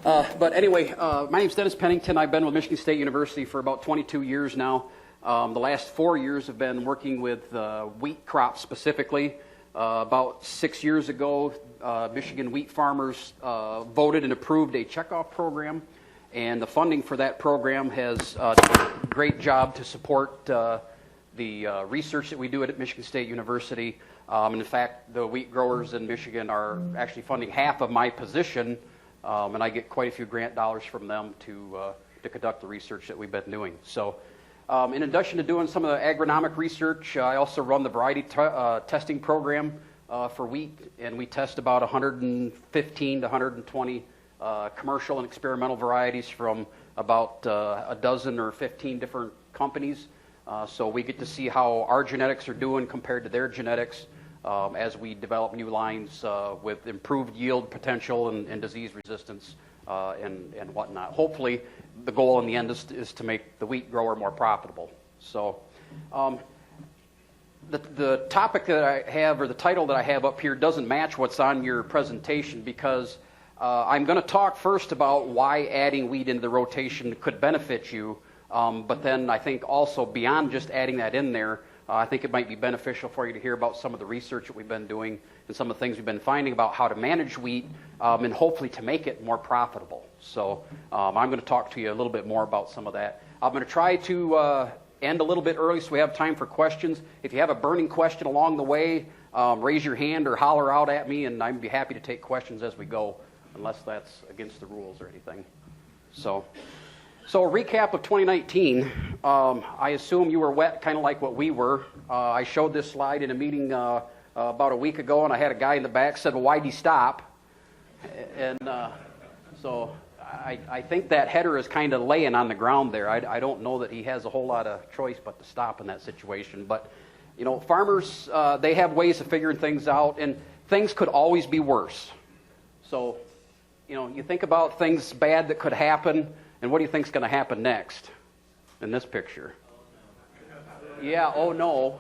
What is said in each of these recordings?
But anyway, my name's Dennis Pennington. I've been with Michigan State University for about 22 years now. The last 4 years have been working with wheat crops specifically. About 6 years ago, Michigan wheat farmers voted and approved a checkoff program, and the funding for that program has done a great job to support the research that we do at Michigan State University. And in fact, the wheat growers in Michigan are actually funding half of my position, and I get quite a few grant dollars from them to conduct the research that we've been doing. So, in addition to doing some of the agronomic research, I also run the variety testing program for wheat, and we test about 115 to 120 commercial and experimental varieties from about a dozen or 15 different companies. So we get to see how our genetics are doing compared to their genetics as we develop new lines with improved yield potential and disease resistance and whatnot. Hopefully, the goal in the end is to make the wheat grower more profitable. So the topic that I have, or the title that I have up here, doesn't match what's on your presentation, because I'm going to talk first about why adding wheat into the rotation could benefit you. But then I think also beyond just adding that in there, I think it might be beneficial for you to hear about some of the research that we've been doing and some of the things we've been finding about how to manage wheat and hopefully to make it more profitable. So I'm going to talk to you a little bit more about some of that. I'm going to try to end a little bit early so we have time for questions. If you have a burning question along the way, raise your hand or holler out at me, and I'd be happy to take questions as we go, unless that's against the rules or anything. So a recap of 2019, I assume you were wet kind of like what we were. I showed this slide in a meeting about a week ago, and I had a guy in the back said, well, why'd he stop? And so I think that header is kind of laying on the ground there. I don't know that he has a whole lot of choice but to stop in that situation. But, you know, farmers, they have ways of figuring things out, and things could always be worse. So, you know, you think about things bad that could happen, and what do you think is going to happen next in this picture? Yeah, oh no.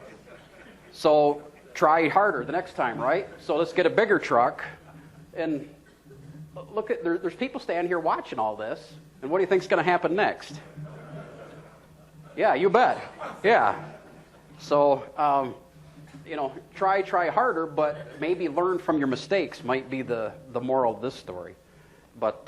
So try harder the next time, right? So let's get a bigger truck. And look, there's people standing here watching all this. And what do you think is going to happen next? Yeah, you bet. Yeah. So, you know, try harder, but maybe learn from your mistakes might be the moral of this story. But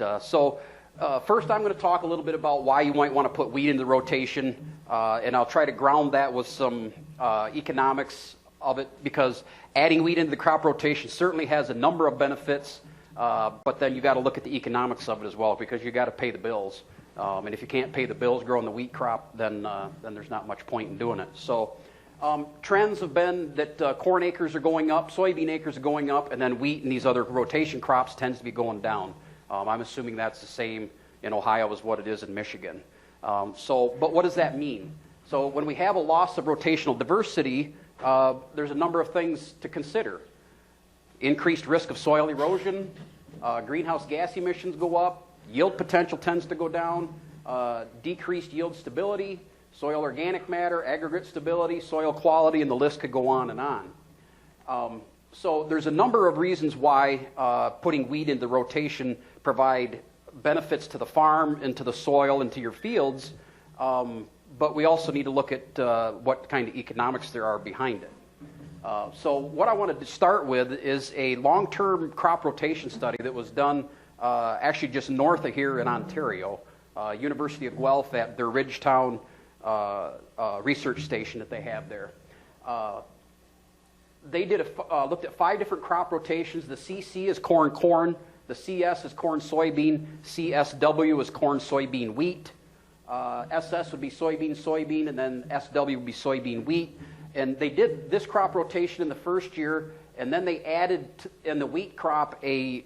first, I'm going to talk a little bit about why you might want to put wheat into the rotation, and I'll try to ground that with some economics of it, because adding wheat into the crop rotation certainly has a number of benefits, but then you got to look at the economics of it as well, because you got to pay the bills, and if you can't pay the bills growing the wheat crop, then there's not much point in doing it. So trends have been that corn acres are going up, soybean acres are going up, and then wheat and these other rotation crops tends to be going down. I'm assuming that's the same in Ohio as what it is in Michigan. But what does that mean? So when we have a loss of rotational diversity, there's a number of things to consider. Increased risk of soil erosion, greenhouse gas emissions go up, yield potential tends to go down, decreased yield stability, soil organic matter, aggregate stability, soil quality, and the list could go on and on. So there's a number of reasons why putting wheat into rotation provide benefits to the farm and to the soil and to your fields, but we also need to look at what kind of economics there are behind it. So what I wanted to start with is a long-term crop rotation study that was done actually just north of here in Ontario, University of Guelph at their Ridgetown research station that they have there. They looked at 5 different crop rotations. The CC is corn-corn. The CS is corn-soybean. CSW is corn-soybean wheat. SS would be soybean-soybean, and then SW would be soybean-wheat. And they did this crop rotation in the first year, and then they added in the wheat crop a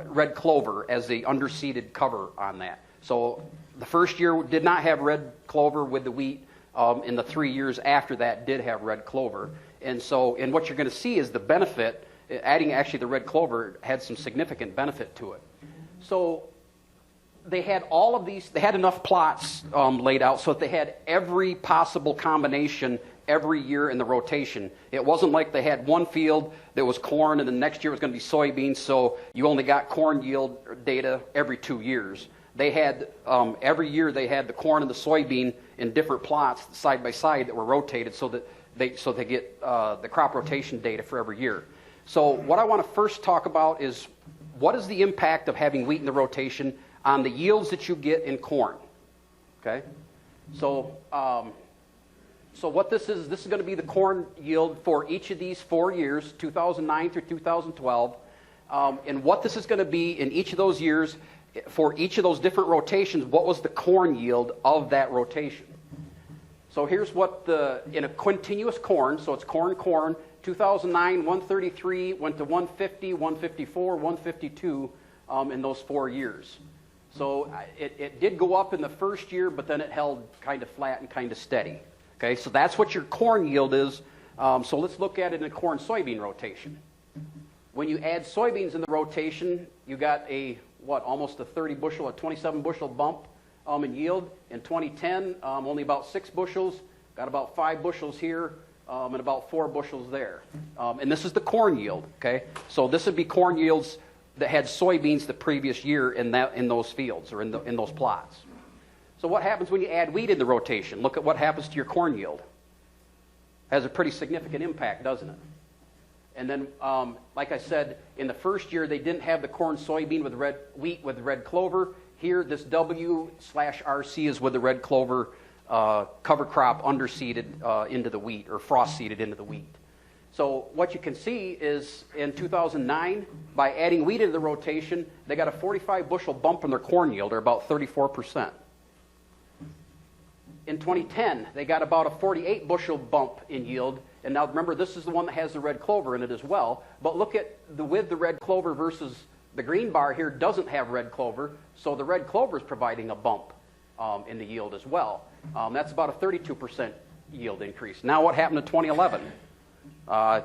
red clover as the underseeded cover on that. So the first year did not have red clover with the wheat. In the 3 years after that did have red clover. And what you're going to see is the benefit. Adding actually the red clover had some significant benefit to it. So they had all of these, they had enough plots laid out so that they had every possible combination every year in the rotation. It wasn't like they had one field that was corn and the next year was going to be soybeans, so you only got corn yield data every 2 years. They had, every year they had the corn and the soybean in different plots side by side that were rotated so that they get the crop rotation data for every year. So what I want to first talk about is what is the impact of having wheat in the rotation on the yields that you get in corn. Okay? So what this is going to be the corn yield for each of these 4 years, 2009 through 2012. And what this is going to be in each of those years, for each of those different rotations, what was the corn yield of that rotation? So here's what in a continuous corn, so it's corn, 2009, 133, went to 150, 154, 152 in those 4 years. So it did go up in the first year, but then it held kind of flat and kind of steady. Okay, so that's what your corn yield is. So let's look at it in a corn-soybean rotation. When you add soybeans in the rotation, you got almost a 30 bushel, a 27 bushel bump in yield. In 2010, only about 6 bushels, got about 5 bushels here, and about 4 bushels there. And this is the corn yield, okay? So this would be corn yields that had soybeans the previous year in those fields or in those plots. So what happens when you add wheat in the rotation? Look at what happens to your corn yield. Has a pretty significant impact, doesn't it? And then, like I said, in the first year they didn't have the corn-soybean with wheat with red clover. Here, this W/RC is with the red clover cover crop underseeded into the wheat or frost-seeded into the wheat. So what you can see is in 2009, by adding wheat into the rotation, they got a 45 bushel bump in their corn yield, or about 34%. In 2010, they got about a 48 bushel bump in yield. And now remember, this is the one that has the red clover in it as well. But look at with the red clover versus the green bar here doesn't have red clover. So the red clover is providing a bump in the yield as well. That's about a 32% yield increase. Now what happened in 2011?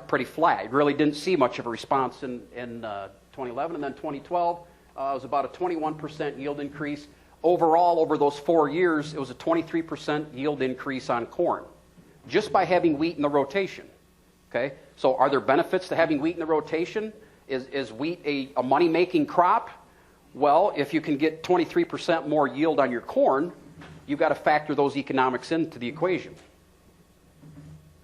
Pretty flat. You really didn't see much of a response in 2011. And then 2012 was about a 21% yield increase. Overall, over those 4 years, it was a 23% yield increase on corn, just by having wheat in the rotation. Okay? So are there benefits to having wheat in the rotation? Is wheat a money-making crop? Well, if you can get 23% more yield on your corn, you've got to factor those economics into the equation.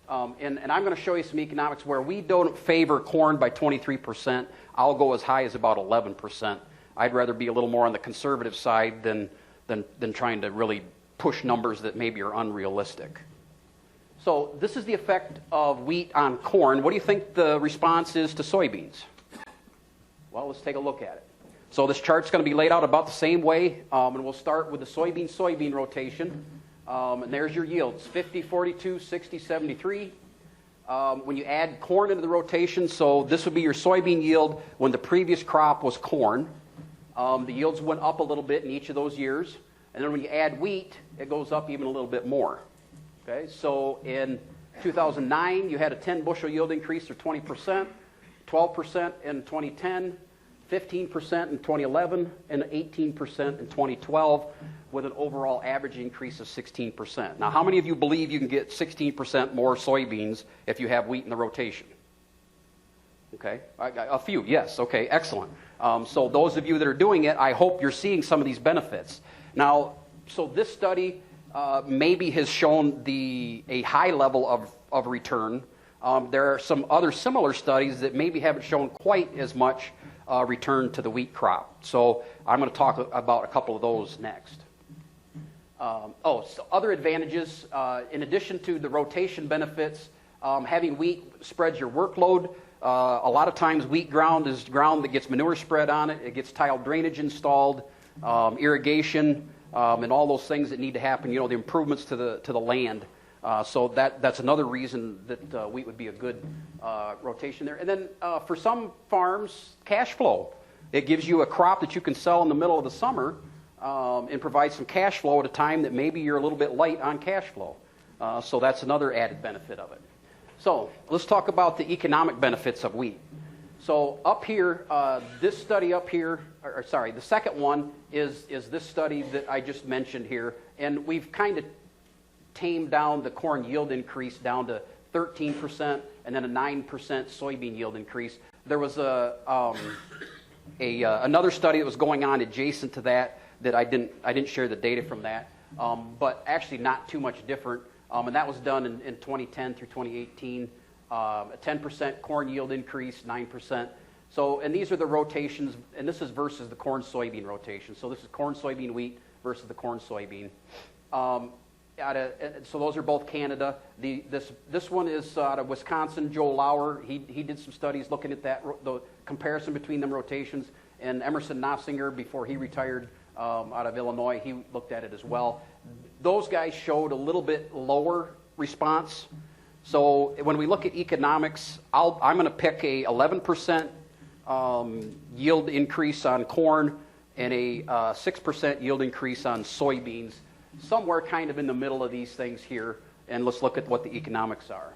And I'm going to show you some economics where we don't favor corn by 23%. I'll go as high as about 11%. I'd rather be a little more on the conservative side than trying to really push numbers that maybe are unrealistic. So this is the effect of wheat on corn. What do you think the response is to soybeans? Well, let's take a look at it. So this chart's going to be laid out about the same way, and we'll start with the soybean rotation. And there's your yields, 50, 42, 60, 73. When you add corn into the rotation, so this would be your soybean yield when the previous crop was corn. The yields went up a little bit in each of those years. And then when you add wheat, it goes up even a little bit more. Okay, so in 2009, you had a 10 bushel yield increase, or 20%, 12% in 2010, 15% in 2011, and 18% in 2012, with an overall average increase of 16%. Now, how many of you believe you can get 16% more soybeans if you have wheat in the rotation? Okay, a few, yes, okay, excellent. So those of you that are doing it, I hope you're seeing some of these benefits. Now, so this study maybe has shown a high level of return. There are some other similar studies that maybe haven't shown quite as much return to the wheat crop. So I'm going to talk about a couple of those next. So other advantages, in addition to the rotation benefits, having wheat spreads your workload. A lot of times wheat ground is ground that gets manure spread on it. It gets tile drainage installed, irrigation, and all those things that need to happen, the improvements to the land. So that's another reason that wheat would be a good rotation there. And then for some farms, cash flow. It gives you a crop that you can sell in the middle of the summer and provide some cash flow at a time that maybe you're a little bit light on cash flow. So that's another added benefit of it. So let's talk about the economic benefits of wheat. So up here, this study up here, the second one is this study that I just mentioned here. And we've kind of tamed down the corn yield increase down to 13% and then a 9% soybean yield increase. There was another study that was going on adjacent to that I didn't share the data from that, but actually not too much different. And that was done in 2010 through 2018. A 10% corn yield increase, 9%. So, and these are the rotations, and this is versus the corn-soybean rotation. So this is corn-soybean wheat versus the corn-soybean. So those are both Canada. This one is out of Wisconsin. Joe Lauer, he did some studies looking at that, the comparison between them rotations. And Emerson Nossinger, before he retired out of Illinois, he looked at it as well. Those guys showed a little bit lower response. So when we look at economics, I'm going to pick a 11% yield increase on corn and a 6% yield increase on soybeans, somewhere kind of in the middle of these things here, and let's look at what the economics are.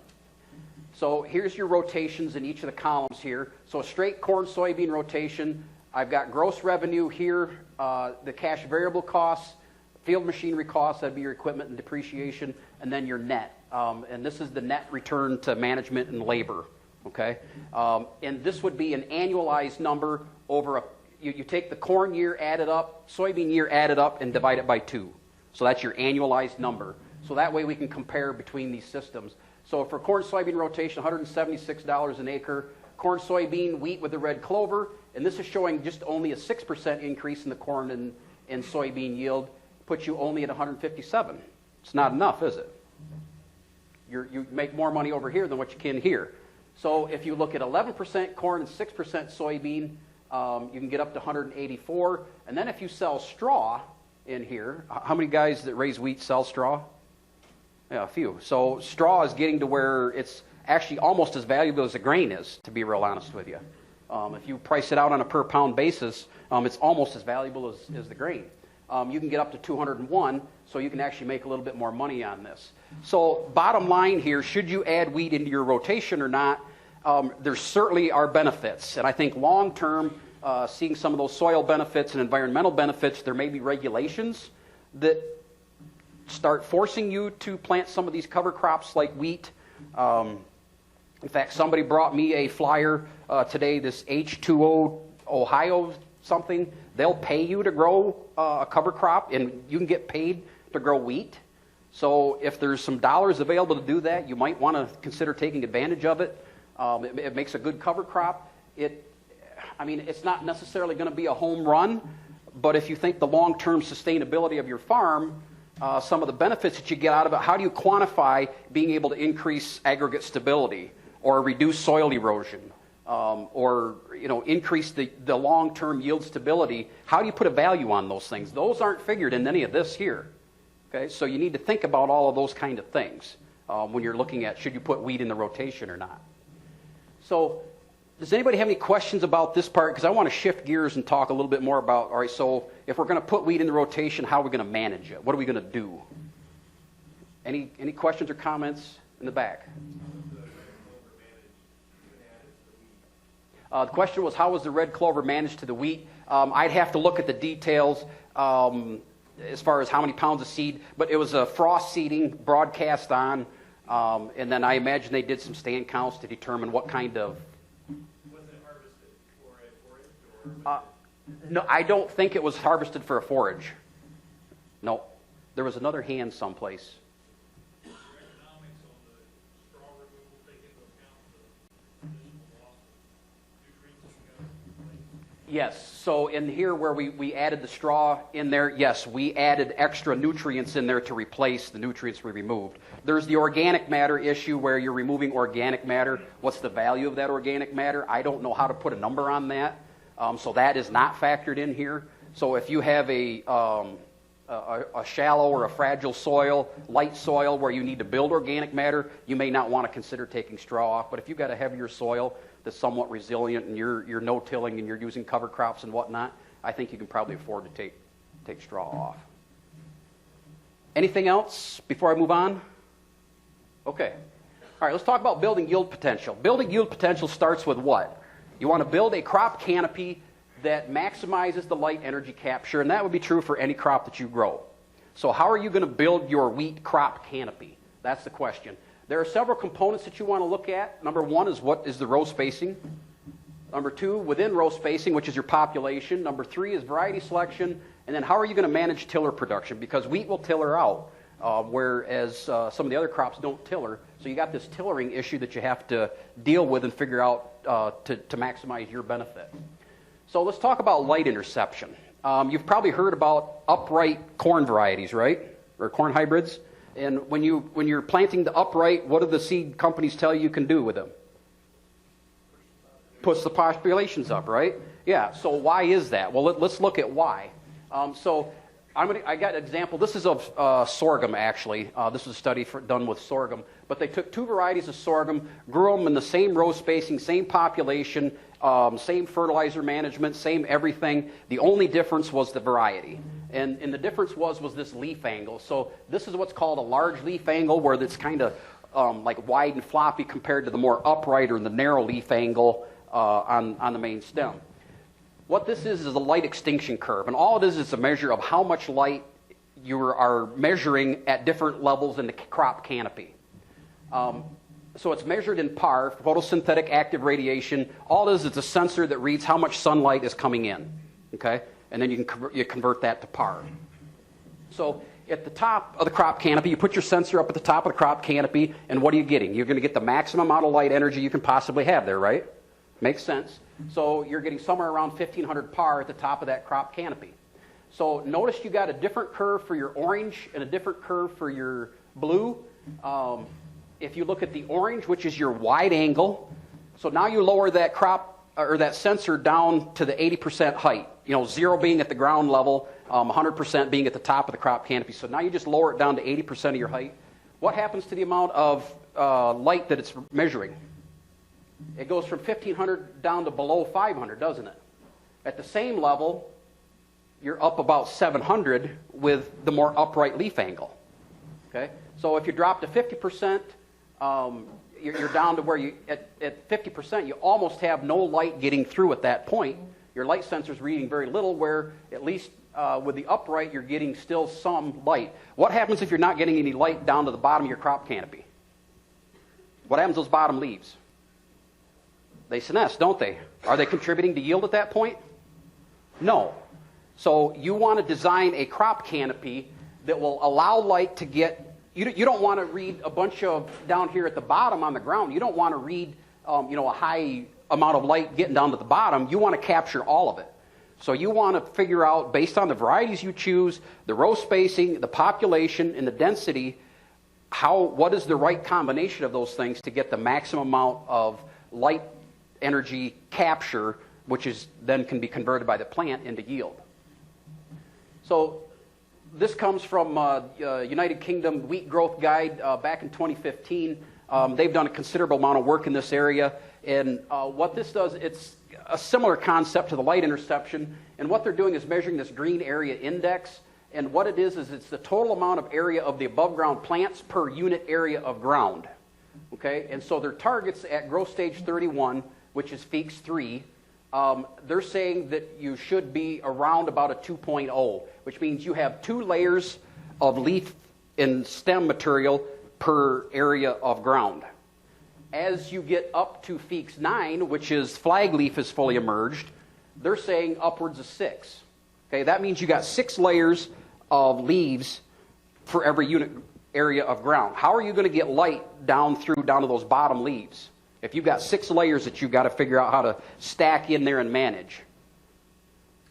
So here's your rotations in each of the columns here. So a straight corn-soybean rotation, I've got gross revenue here, the cash variable costs, field machinery costs, that'd be your equipment and depreciation, and then your net. And this is the net return to management and labor, okay? And this would be an annualized number over you take the corn year added up, soybean year added up, and divide it by 2. So that's your annualized number. So that way we can compare between these systems. So for corn-soybean rotation, $176 an acre. Corn-soybean wheat with the red clover, and this is showing just only a 6% increase in the corn and soybean yield, puts you only at 157. It's not enough, is it? You make more money over here than what you can here. So if you look at 11% corn and 6% soybean, you can get up to 184. And then if you sell straw in here, how many guys that raise wheat sell straw? Yeah, a few. So straw is getting to where it's actually almost as valuable as the grain is, to be real honest with you. If you price it out on a per pound basis, it's almost as valuable as the grain. You can get up to 201, so you can actually make a little bit more money on this. So bottom line here, should you add wheat into your rotation or not? There certainly are benefits. And I think long term, seeing some of those soil benefits and environmental benefits, there may be regulations that start forcing you to plant some of these cover crops like wheat. In fact, somebody brought me a flyer today, this H2O Ohio something. They'll pay you to grow a cover crop, and you can get paid to grow wheat. So if there's some dollars available to do that, you might want to consider taking advantage of it. It makes a good cover crop. It's not necessarily going to be a home run, but if you think the long-term sustainability of your farm, some of the benefits that you get out of it, how do you quantify being able to increase aggregate stability or reduce soil erosion or increase the long-term yield stability? How do you put a value on those things? Those aren't figured in any of this here. Okay, so you need to think about all of those kind of things when you're looking at should you put wheat in the rotation or not. So does anybody have any questions about this part? Because I want to shift gears and talk a little bit more about, all right, so if we're going to put wheat in the rotation, how are we going to manage it? What are we going to do? Any questions or comments in the back? The question was, how was the red clover managed to the wheat? I'd have to look at the details as far as how many pounds of seed, but it was a frost seeding broadcast on, and then I imagine they did some stand counts to determine what kind of... Was it harvested for a forage? No, I don't think it was harvested for a forage. No. There was another hand someplace. Your economics on the straw removal take into account the additional loss of nutrients? Yes. So in here where we added the straw in there, yes, we added extra nutrients in there to replace the nutrients we removed. There's the organic matter issue where you're removing organic matter. What's the value of that organic matter? I don't know how to put a number on that. So that is not factored in here. So if you have a shallow or a fragile soil, light soil where you need to build organic matter, you may not want to consider taking straw off. But if you've got a heavier soil that's somewhat resilient and you're no-tilling and you're using cover crops and whatnot, I think you can probably afford to take straw off. Anything else before I move on? Okay. All right, let's talk about building yield potential. Building yield potential starts with what? You want to build a crop canopy that maximizes the light energy capture, and that would be true for any crop that you grow. So how are you going to build your wheat crop canopy? That's the question. There are several components that you want to look at. Number one is what is the row spacing. Number two, within row spacing, which is your population. Number three is variety selection. And then how are you going to manage tiller production? Because wheat will tiller out, whereas some of the other crops don't tiller. So you got this tillering issue that you have to deal with and figure out to maximize your benefit. So let's talk about light interception. You've probably heard about upright corn varieties, right? Or corn hybrids. And when you're planting the upright, what do the seed companies tell you can do with them? Push the populations up, right? Yeah, so why is that? Well, let's look at why. I got an example. This is of sorghum, actually. This is a study done with sorghum. But they took two varieties of sorghum, grew them in the same row spacing, same population, same fertilizer management, same everything. The only difference was the variety. And the difference was this leaf angle. So this is what's called a large leaf angle, where it's kind of like wide and floppy compared to the more upright or the narrow leaf angle on the main stem. What this is a light extinction curve, and all it is a measure of how much light you are measuring at different levels in the crop canopy. So it's measured in PAR, photosynthetic active radiation. All it is a sensor that reads how much sunlight is coming in, okay? And then you convert that to PAR. So at the top of the crop canopy, you put your sensor up at the top of the crop canopy, and what are you getting? You're going to get the maximum amount of light energy you can possibly have there, right? Makes sense. So you're getting somewhere around 1500 PAR at the top of that crop canopy. So notice you got a different curve for your orange and a different curve for your blue. If you look at the orange, which is your wide angle, so now you lower that crop or that sensor down to the 80% height. 0 being at the ground level, 100% being at the top of the crop canopy. So now you just lower it down to 80% of your height. What happens to the amount of light that it's measuring? It goes from 1500 down to below 500, doesn't it? At the same level, you're up about 700 with the more upright leaf angle. Okay? So if you drop to 50%, you're down to where you, at 50%, you almost have no light getting through at that point. Your light sensor's reading very little, where at least with the upright, you're getting still some light. What happens if you're not getting any light down to the bottom of your crop canopy? What happens to those bottom leaves? They senesce, don't they? Are they contributing to yield at that point? No. So you want to design a crop canopy that will allow light to get, you don't want to read a bunch of, down here at the bottom on the ground, you don't want to read a high amount of light getting down to the bottom. You want to capture all of it. So you want to figure out, based on the varieties you choose, the row spacing, the population, and the density, what is the right combination of those things to get the maximum amount of light energy capture, which is then can be converted by the plant into yield. So this comes from United Kingdom Wheat Growth Guide back in 2015. They've done a considerable amount of work in this area, and what this does, it's a similar concept to the light interception, and what they're doing is measuring this green area index, and what it is it's the total amount of area of the above ground plants per unit area of ground. Okay, and so their targets at growth stage 31, which is Feeks 3, they're saying that you should be around about a 2.0, which means you have 2 layers of leaf and stem material per area of ground. As you get up to Feeks 9, which is flag leaf is fully emerged, they're saying upwards of 6. Okay, that means you got 6 layers of leaves for every unit area of ground. How are you going to get light down to those bottom leaves? If you've got 6 layers that you've got to figure out how to stack in there and manage.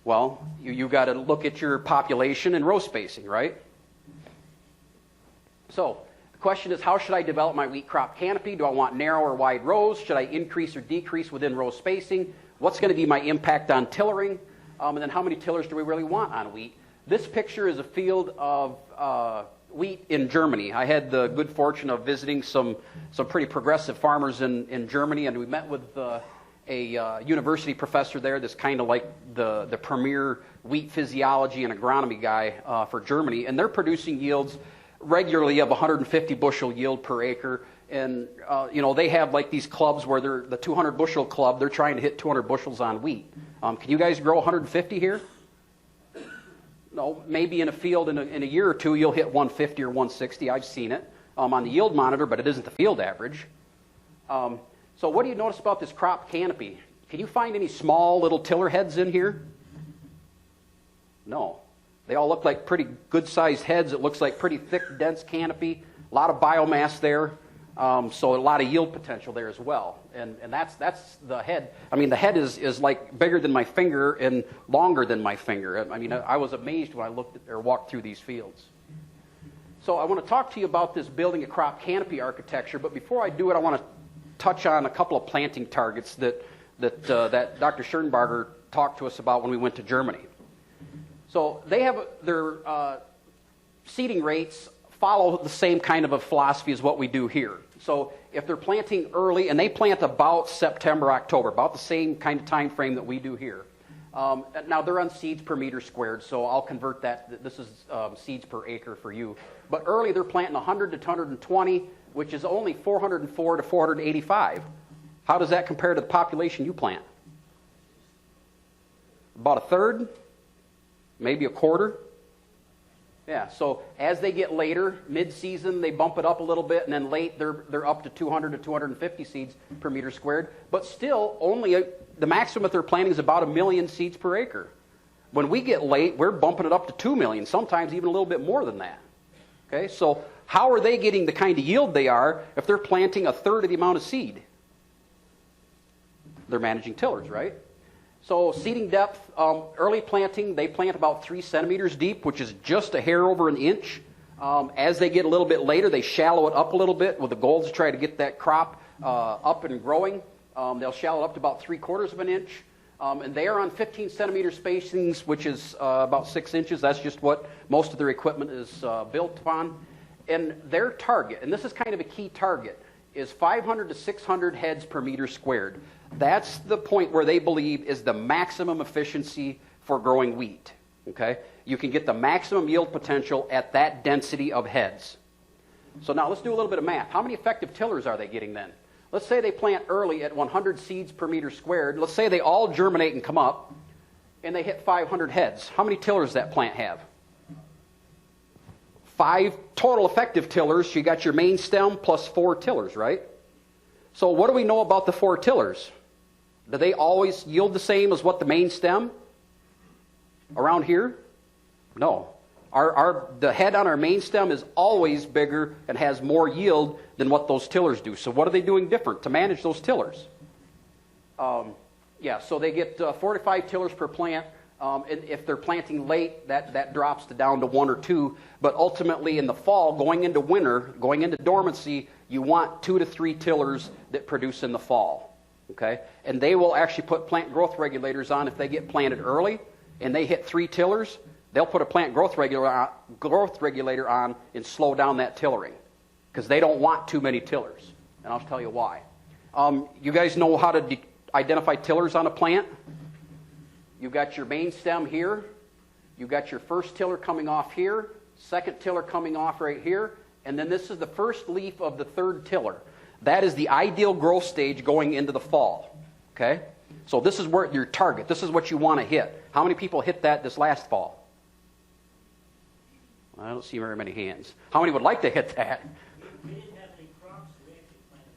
Well, you've got to look at your population and row spacing, right? So the question is, how should I develop my wheat crop canopy? Do I want narrow or wide rows? Should I increase or decrease within row spacing? What's going to be my impact on tillering? And then how many tillers do we really want on wheat? This picture is a field of wheat in Germany. I had the good fortune of visiting some pretty progressive farmers in Germany, and we met with a university professor there that's kind of like the premier wheat physiology and agronomy guy for Germany, and they're producing yields regularly of 150 bushel yield per acre. And they have like these clubs where they're the 200 bushel club, they're trying to hit 200 bushels on wheat. Can you guys grow 150 here? know, maybe in a field in a year or two, you'll hit 150 or 160. I've seen it on the yield monitor, but it isn't the field average. So what do you notice about this crop canopy? Can you find any small little tiller heads in here? No. They all look like pretty good-sized heads. It looks like pretty thick, dense canopy. A lot of biomass there. So a lot of yield potential there as well. And that's the head. I mean, the head is like bigger than my finger and longer than my finger. I mean, I was amazed when I looked at or walked through these fields. So I want to talk to you about this building a crop canopy architecture. But before I do it, I want to touch on a couple of planting targets that Dr. Schernbarger talked to us about when we went to Germany. So they have their seeding rates follow the same kind of a philosophy as what we do here. So if they're planting early, and they plant about September, October, about the same kind of time frame that we do here. Now they're on seeds per meter squared, so I'll convert that. This is seeds per acre for you. But early they're planting 100 to 220, which is only 404 to 485. How does that compare to the population you plant? About a third, maybe a quarter. Yeah, so as they get later, mid-season, they bump it up a little bit, and then late, they're up to 200 to 250 seeds per meter squared. But still, only the maximum that they're planting is about 1 million seeds per acre. When we get late, we're bumping it up to 2 million, sometimes even a little bit more than that. Okay, so how are they getting the kind of yield they are if they're planting a third of the amount of seed? They're managing tillers, right? So seeding depth, early planting, they plant about 3 centimeters deep, which is just a hair over an inch. As they get a little bit later, they shallow it up a little bit with the goal to try to get that crop up and growing. They'll shallow it up to about 3/4 of an inch. And they are on 15 centimeter spacings, which is about 6 inches. That's just what most of their equipment is built upon. And their target, and this is kind of a key target, is 500 to 600 heads per meter squared. That's the point where they believe is the maximum efficiency for growing wheat. Okay? You can get the maximum yield potential at that density of heads. So now let's do a little bit of math. How many effective tillers are they getting then? Let's say they plant early at 100 seeds per meter squared. Let's say they all germinate and come up, and they hit 500 heads. How many tillers does that plant have? 5 total effective tillers. You got your main stem plus 4 tillers, right? So what do we know about the 4 tillers? Do they always yield the same as what the main stem around here? No. The head on our main stem is always bigger and has more yield than what those tillers do. So what are they doing different to manage those tillers? So they get 4 to 5 tillers per plant. And if they're planting late, that drops down to 1 or 2. But ultimately in the fall, going into winter, going into dormancy, you want 2 to 3 tillers that produce in the fall. Okay? And they will actually put plant growth regulators on if they get planted early and they hit 3 tillers. They'll put a plant growth regulator on and slow down that tillering because they don't want too many tillers. And I'll tell you why. You guys know how to identify tillers on a plant? You've got your main stem here. You've got your first tiller coming off here, second tiller coming off right here, and then this is the first leaf of the third tiller. That is the ideal growth stage going into the fall. Okay? So this is where your target. This is what you want to hit. How many people hit that this last fall? I don't see very many hands. How many would like to hit that? We didn't have any crops, so we actually planted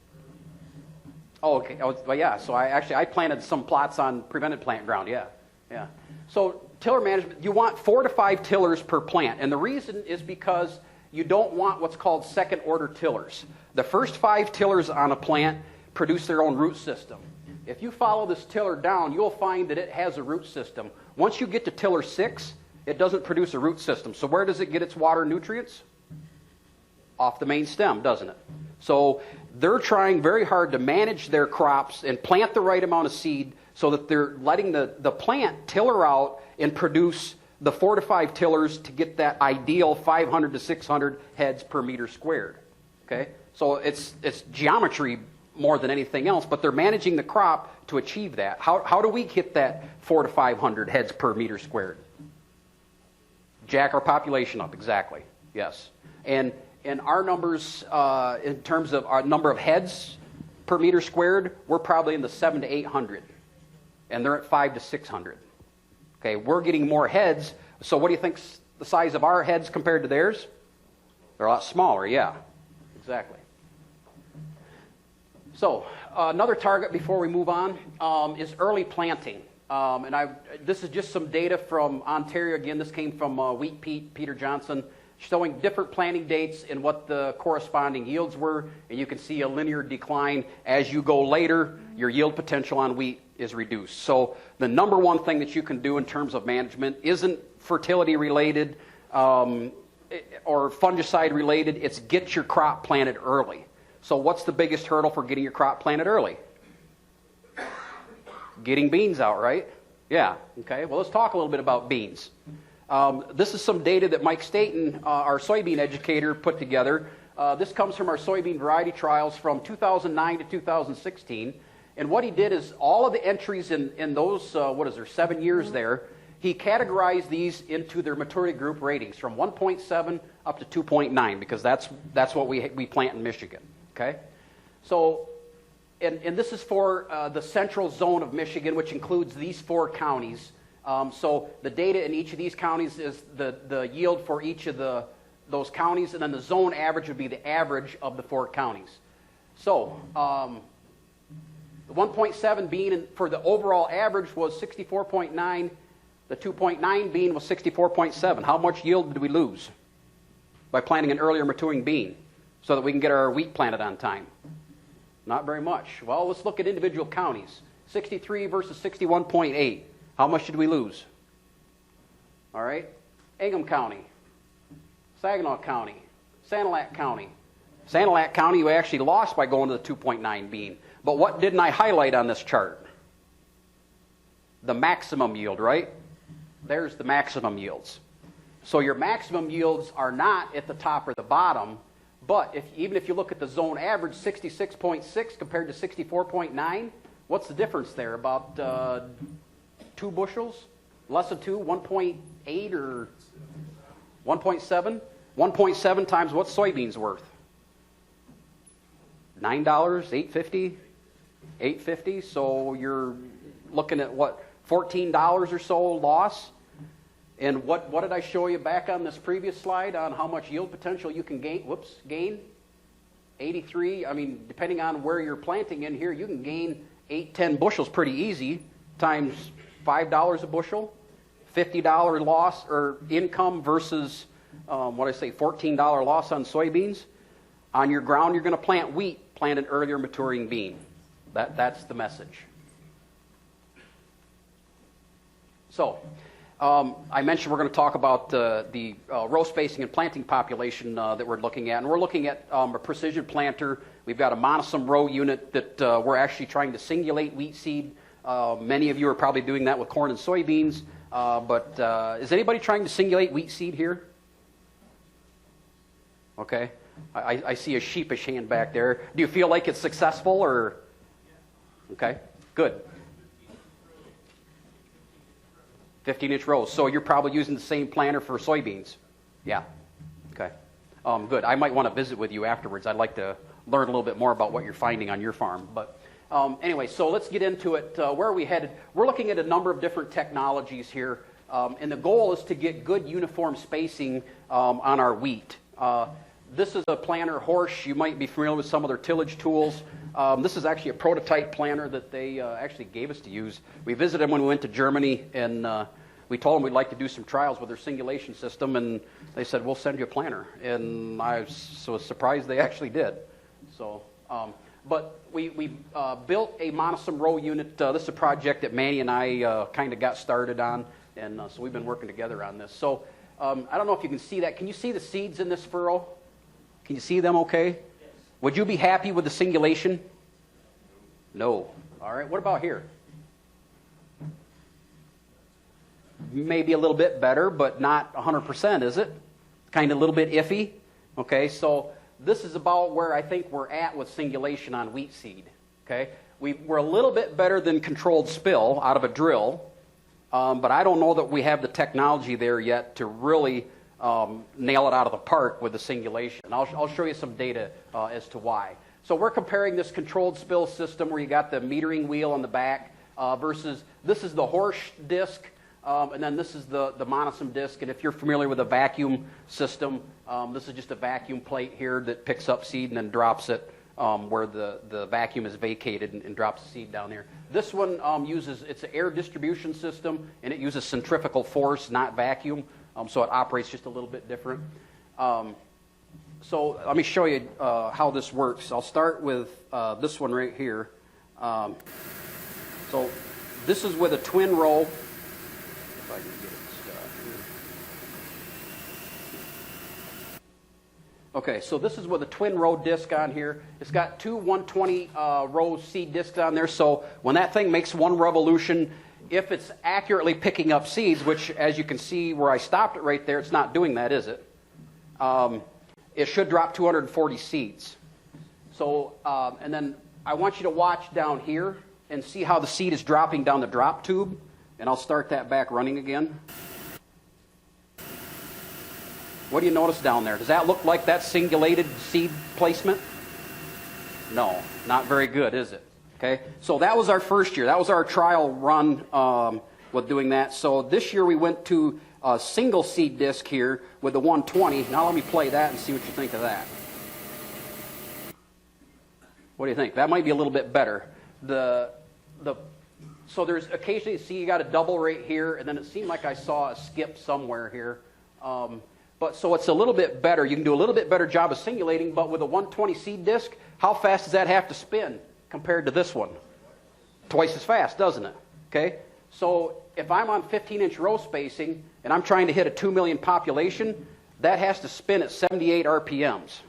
early. Oh, okay. Well, yeah. So I planted some plots on prevented plant ground. Yeah. Yeah. So tiller management, you want 4 to 5 tillers per plant. And the reason is because you don't want what's called second order tillers. The first 5 tillers on a plant produce their own root system. If you follow this tiller down, you'll find that it has a root system. Once you get to tiller 6, it doesn't produce a root system. So where does it get its water and nutrients? Off the main stem, doesn't it? So they're trying very hard to manage their crops and plant the right amount of seed so that they're letting the plant tiller out and produce the 4 to 5 tillers to get that ideal 500 to 600 heads per meter squared. Okay? So it's geometry more than anything else, but they're managing the crop to achieve that. How do we hit that 4 to 500 heads per meter squared? Jack our population up, exactly. Yes. And our numbers, in terms of our number of heads per meter squared, we're probably in the 700 to 800. And they're at 500 to 600. Okay, we're getting more heads. So what do you think's the size of our heads compared to theirs? They're a lot smaller, yeah. Exactly. So another target before we move on is early planting. This is just some data from Ontario. Again, this came from Wheat Peter Johnson, showing different planting dates and what the corresponding yields were. And you can see a linear decline. As you go later, your yield potential on wheat is reduced. So the number one thing that you can do in terms of management isn't fertility related or fungicide related. It's get your crop planted early. So what's the biggest hurdle for getting your crop planted early? Getting beans out, right? Yeah. Okay. Well, let's talk a little bit about beans. This is some data that Mike Staten, our soybean educator, put together. This comes from our soybean variety trials from 2009 to 2016. And what he did is all of the entries in those, 7 years there, he categorized these into their maturity group ratings from 1.7 up to 2.9 because that's what we plant in Michigan. Okay? So, and this is for the central zone of Michigan, which includes these 4 counties. So the data in each of these counties is the yield for each of those counties, and then the zone average would be the average of the 4 counties. So the 1.7 bean for the overall average was 64.9. The 2.9 bean was 64.7. How much yield did we lose by planting an earlier maturing bean so that we can get our wheat planted on time? Not very much. Well, let's look at individual counties. 63 versus 61.8. How much did we lose? All right. Ingham County, Saginaw County, Sanilac County. Sanilac County, we actually lost by going to the 2.9 bean. But what didn't I highlight on this chart? The maximum yield, right? There's the maximum yields. So your maximum yields are not at the top or the bottom, but even if you look at the zone average, 66.6 compared to 64.9, what's the difference there? About 2 bushels? Less than 2? 1.8 or 1.7? 1.7 times what's soybeans worth? $9, $8.50? $8.50. So you're looking at what, $14 or so loss? And what did I show you back on this previous slide on how much yield potential you can gain? Gain 83. I mean, depending on where you're planting in here, you can gain 8-10 bushels pretty easy times $5 a bushel, $50 loss or income versus $14 loss on soybeans. On your ground, you're going to plant wheat, plant an earlier maturing bean. That's the message. So, I mentioned we're going to talk about the row spacing and planting population that we're looking at. And we're looking at a precision planter. We've got a monosome row unit that we're actually trying to singulate wheat seed. Many of you are probably doing that with corn and soybeans. But is anybody trying to singulate wheat seed here? Okay. I see a sheepish hand back there. Do you feel like it's successful or? Okay, good. 15-inch rows. So you're probably using the same planter for soybeans. Yeah. Okay. Good. I might want to visit with you afterwards. I'd like to learn a little bit more about what you're finding on your farm. But anyway, so let's get into it. Where are we headed? We're looking at a number of different technologies here. And the goal is to get good uniform spacing on our wheat. This is a planter, Horsch. You might be familiar with some of their tillage tools. This is actually a prototype planter that they actually gave us to use. We visited them when we went to Germany, and we told them we'd like to do some trials with their singulation system, and they said, we'll send you a planter. And I was surprised they actually did. So, but we built a monosome row unit. This is a project that Manny and I kind of got started on, and so we've been working together on this. So I don't know if you can see that. Can you see the seeds in this furrow? Can you see them okay? Yes. Would you be happy with the singulation? No. All right. What about here? Maybe a little bit better, but not 100%, is it? Kind of a little bit iffy. Okay, so this is about where I think we're at with singulation on wheat seed. Okay, we're a little bit better than controlled spill out of a drill, but I don't know that we have the technology there yet to really nail it out of the park with the singulation. I'll show you some data as to why. So we're comparing this controlled spill system where you got the metering wheel on the back versus this is the Horsch disc. And then this is the monosome disc. And if you're familiar with a vacuum system, this is just a vacuum plate here that picks up seed and then drops it where the vacuum is vacated and drops the seed down there. This one it's an air distribution system, and it uses centrifugal force, not vacuum, so it operates just a little bit different. So let me show you how this works. I'll start with this one right here. So this is with a twin row. If I can get it stuck here. Okay, so this is with a twin row disc on here. It's got two 120 row seed discs on there, so when that thing makes one revolution, if it's accurately picking up seeds, which as you can see where I stopped it right there, it's not doing that, is it? It should drop 240 seeds. So, and then I want you to watch down here and see how the seed is dropping down the drop tube. And I'll start that back running again. What do you notice down there? Does that look like that singulated seed placement? No, not very good, is it? Okay, so that was our first year. That was our trial run with doing that. So this year we went to a single seed disc here with the 120. Now let me play that and see what you think of that. What do you think? That might be a little bit better. So there's occasionally, see you got a double right here, and then it seemed like I saw a skip somewhere here. But so it's a little bit better. You can do a little bit better job of singulating, but with a 120 seed disc, how fast does that have to spin compared to this one? Twice as fast, doesn't it? Okay? So if I'm on 15-inch row spacing, and I'm trying to hit a 2 million population, that has to spin at 78 RPMs.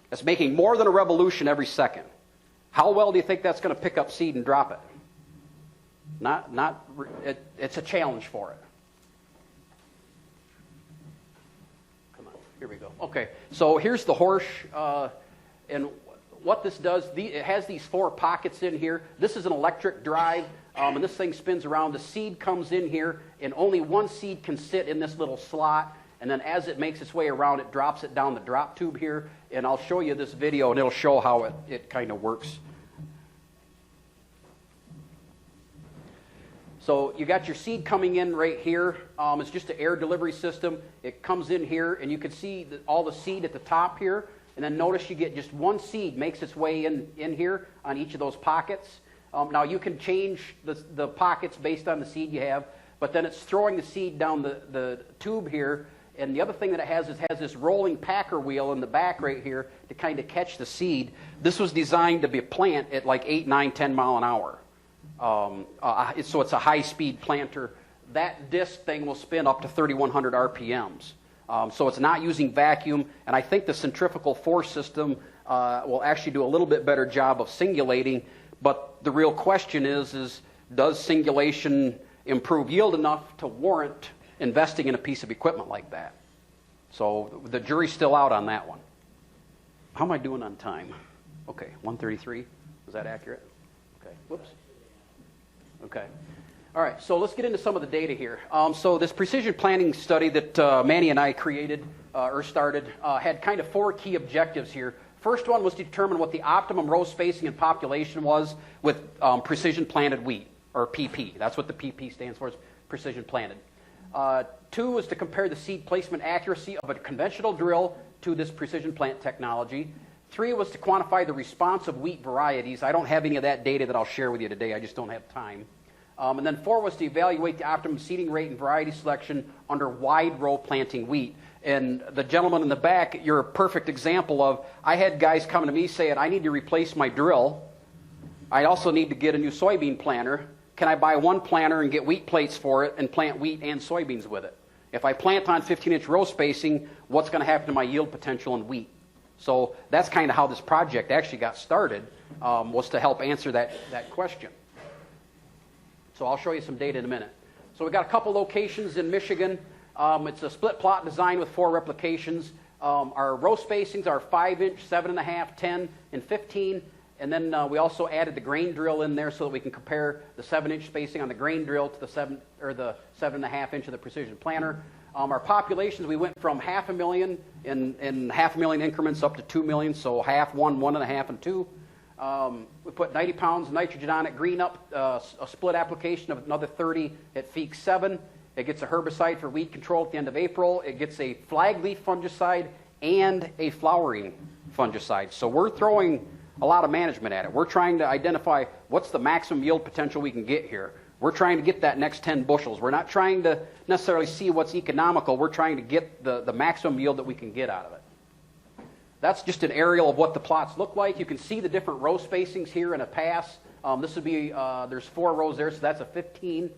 That's making more than a revolution every second. How well do you think that's going to pick up seed and drop it? It's a challenge for it. Come on, here we go. Okay, so here's the horse, and what this does, it has these 4 pockets in here. This is an electric drive, and this thing spins around. The seed comes in here, and only one seed can sit in this little slot, and then as it makes its way around, it drops it down the drop tube here, and I'll show you this video, and it'll show how it kind of works. So you got your seed coming in right here. It's just an air delivery system. It comes in here, and you can see all the seed at the top here. And then notice you get just one seed makes its way in here on each of those pockets. Now you can change the pockets based on the seed you have, but then it's throwing the seed down the tube here. And the other thing that it has this rolling packer wheel in the back right here to kind of catch the seed. This was designed to be a plant at like 8, 9, 10 mile an hour. So it's a high-speed planter. That disc thing will spin up to 3,100 RPMs. So it's not using vacuum, and I think the centrifugal force system will actually do a little bit better job of singulating. But the real question is does singulation improve yield enough to warrant investing in a piece of equipment like that? So the jury's still out on that one. How am I doing on time? Okay, 1:33. Is that accurate? Okay, whoops. Okay. All right, so let's get into some of the data here. So this precision planting study that Manny and I created or started had kind of 4 key objectives here. First one was to determine what the optimum row spacing and population was with precision planted wheat, or PP. That's what the PP stands for, is precision planted. 2 was to compare the seed placement accuracy of a conventional drill to this precision plant technology. 3 was to quantify the response of wheat varieties. I don't have any of that data that I'll share with you today. I just don't have time. And then 4 was to evaluate the optimum seeding rate and variety selection under wide row planting wheat. And the gentleman in the back, you're a perfect example of, I had guys coming to me saying, I need to replace my drill. I also need to get a new soybean planter. Can I buy one planter and get wheat plates for it and plant wheat and soybeans with it? If I plant on 15-inch row spacing, what's going to happen to my yield potential in wheat? So that's kind of how this project actually got started, was to help answer that question. So I'll show you some data in a minute. So we've got a couple locations in Michigan. It's a split plot design with 4 replications. Our row spacings are 5-inch, 7.5, 10, and 15. And then we also added the grain drill in there so that we can compare the 7-inch spacing on the grain drill to the 7.5 inch of the precision planter. Our populations, we went from 500,000 in 500,000 increments up to 2 million, so half, 1, 1.5, and 2. We put 90 pounds of nitrogen on it, green up, a split application of another 30 at Feek 7. It gets a herbicide for weed control at the end of April. It gets a flag leaf fungicide and a flowering fungicide. So we're throwing a lot of management at it. We're trying to identify what's the maximum yield potential we can get here. We're trying to get that next 10 bushels. We're not trying to necessarily see what's economical. We're trying to get the maximum yield that we can get out of it. That's just an aerial of what the plots look like. You can see the different row spacings here in a pass. This would be, there's 4 rows there, so that's a 15.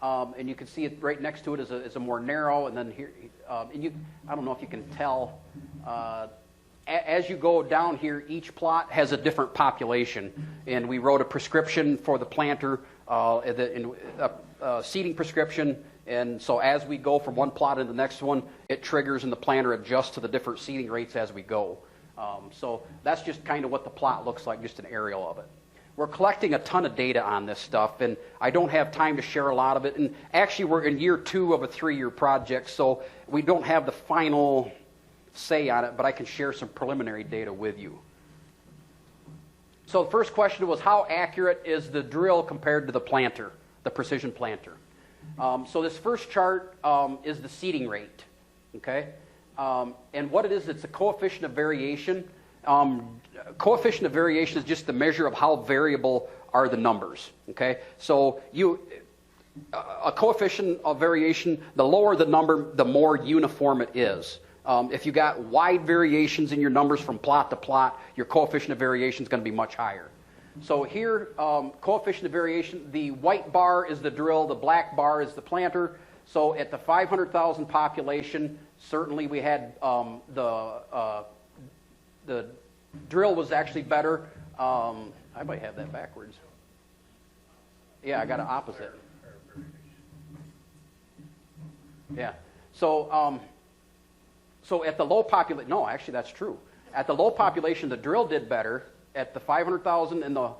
And you can see it right next to it is a more narrow. And then here, and I don't know if you can tell, as you go down here, each plot has a different population. And we wrote a prescription for the planter, seeding prescription. And so as we go from one plot into the next one, it triggers and the planter adjusts to the different seeding rates as we go. So that's just kind of what the plot looks like, just an aerial of it. We're collecting a ton of data on this stuff, and I don't have time to share a lot of it. And actually, we're in year 2 of a 3-year project, so we don't have the final say on it, but I can share some preliminary data with you. So the first question was, how accurate is the drill compared to the planter, the precision planter? So this first chart is the seeding rate, okay? And what it is, it's a coefficient of variation. Coefficient of variation is just the measure of how variable are the numbers, okay? So a coefficient of variation, the lower the number, the more uniform it is. If you got wide variations in your numbers from plot to plot, your coefficient of variation is going to be much higher. So here, coefficient of variation, the white bar is the drill, the black bar is the planter. So at the 500,000 population, certainly we had the drill was actually better. I might have that backwards. Yeah, I got it opposite. Yeah. So at the low population, no, actually that's true. At the low population, the drill did better. At the 500,000 and the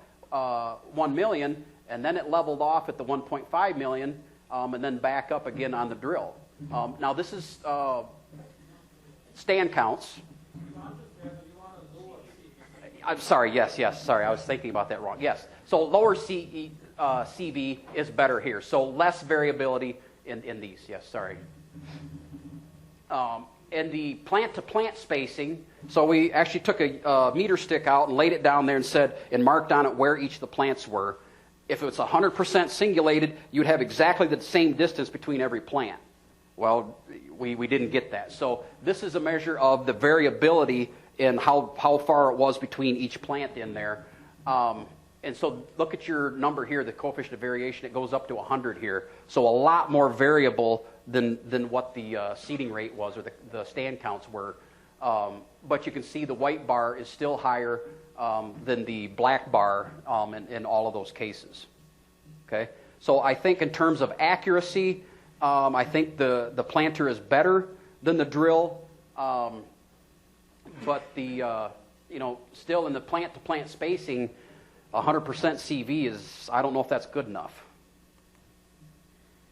1 million, and then it leveled off at the 1.5 million, and then back up again on the drill. Now this is stand counts. I'm sorry, yes, sorry, I was thinking about that wrong. Yes, so lower CV is better here, so less variability in these, yes, sorry. And the plant-to-plant spacing, so we actually took a meter stick out and laid it down there and said, and marked on it where each of the plants were. If it's 100% singulated, you'd have exactly the same distance between every plant. Well, we didn't get that. So this is a measure of the variability in how far it was between each plant in there. And so look at your number here, the coefficient of variation, it goes up to 100 here. So a lot more variable than what the seeding rate was or the stand counts were. But you can see the white bar is still higher than the black bar in all of those cases. Okay, so I think in terms of accuracy, I think the planter is better than the drill. But still in the plant-to-plant spacing, 100% CV is, I don't know if that's good enough.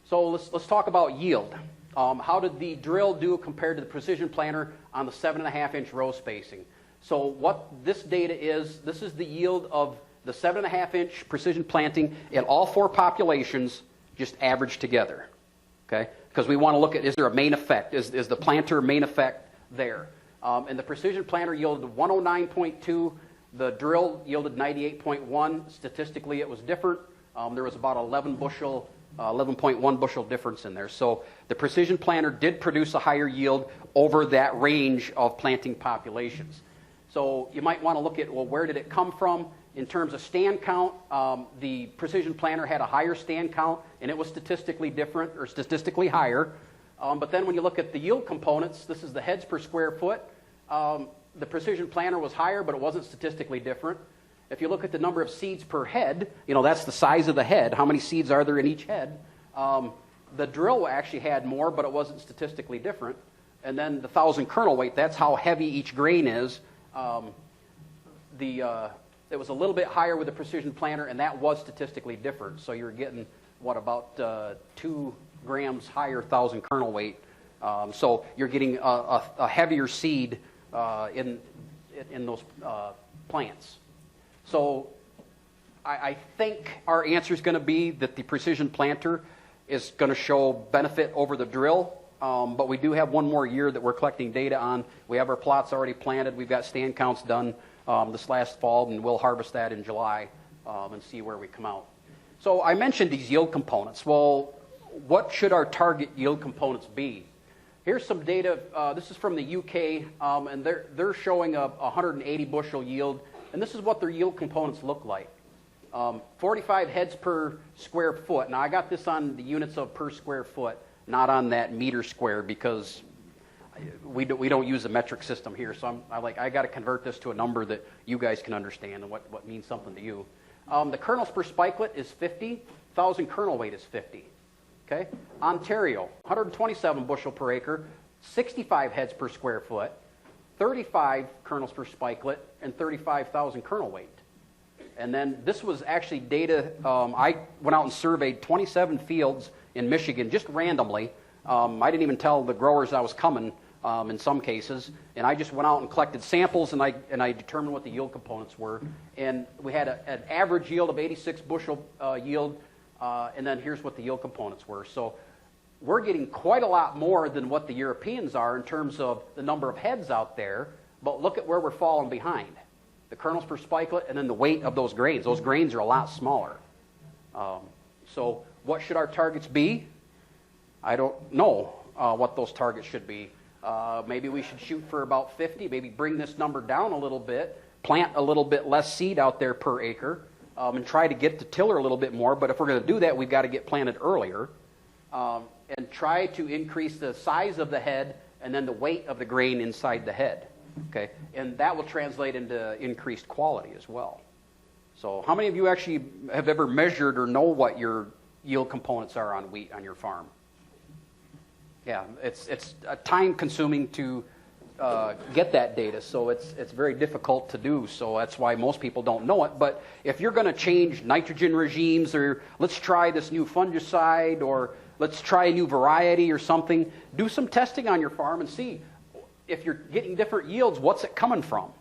So let's talk about yield. How did the drill do compared to the precision planter on the 7.5-inch row spacing? So what this data is, this is the yield of the 7.5-inch precision planting in all 4 populations, just averaged together. Okay? Because we want to look at, is there a main effect? Is the planter main effect there? And the precision planter yielded 109.2. The drill yielded 98.1. Statistically, it was different. There was about 11.1 bushel difference in there. So the precision planter did produce a higher yield over that range of planting populations. So you might want to look at, well, where did it come from? In terms of stand count, the precision planter had a higher stand count, and it was statistically different, or statistically higher. But then when you look at the yield components, this is the heads per square foot. The precision planter was higher, but it wasn't statistically different. If you look at the number of seeds per head, that's the size of the head. How many seeds are there in each head? The drill actually had more, but it wasn't statistically different. And then the 1,000 kernel weight, that's how heavy each grain is. It was a little bit higher with the precision planter, and that was statistically different. So you're getting, about 2 grams higher 1,000 kernel weight. So you're getting a heavier seed in those plants. So I think our answer is going to be that the precision planter is going to show benefit over the drill, but we do have one more year that we're collecting data on. We have our plots already planted. We've got stand counts done this last fall, and we'll harvest that in July and see where we come out. So I mentioned these yield components. Well, what should our target yield components be? Here's some data. This is from the UK, and they're showing a 180 bushel yield, and this is what their yield components look like. 45 heads per square foot. Now, I got this on the units of per square foot, not on that meter square, because we don't use a metric system here. So I got to convert this to a number that you guys can understand and what means something to you. The kernels per spikelet is 50. 1,000 kernel weight is 50. Okay. Ontario, 127 bushel per acre, 65 heads per square foot, 35 kernels per spikelet, and 35,000 kernel weight. And then this was actually data, I went out and surveyed 27 fields in Michigan just randomly. I didn't even tell the growers I was coming in some cases, and I just went out and collected samples, and I determined what the yield components were. And we had an average yield of 86 bushel yield, and then here's what the yield components were. So we're getting quite a lot more than what the Europeans are in terms of the number of heads out there, but look at where we're falling behind. The kernels per spikelet, and then the weight of those grains. Those grains are a lot smaller. So what should our targets be? I don't know what those targets should be. Maybe we should shoot for about 50, maybe bring this number down a little bit, plant a little bit less seed out there per acre, and try to get to tiller a little bit more. But if we're going to do that, we've got to get planted earlier, and try to increase the size of the head and then the weight of the grain inside the head. Okay, and that will translate into increased quality as well. So how many of you actually have ever measured or know what your yield components are on wheat on your farm? Yeah, it's time consuming to get that data, so it's very difficult to do, so that's why most people don't know it. But if you're going to change nitrogen regimes, or let's try this new fungicide, or let's try a new variety or something, do some testing on your farm and see if you're getting different yields, what's it coming from?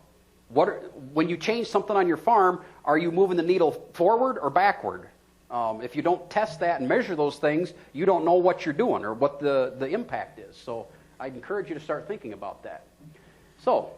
When you change something on your farm, are you moving the needle forward or backward? If you don't test that and measure those things, you don't know what you're doing or what the impact is. So I'd encourage you to start thinking about that. So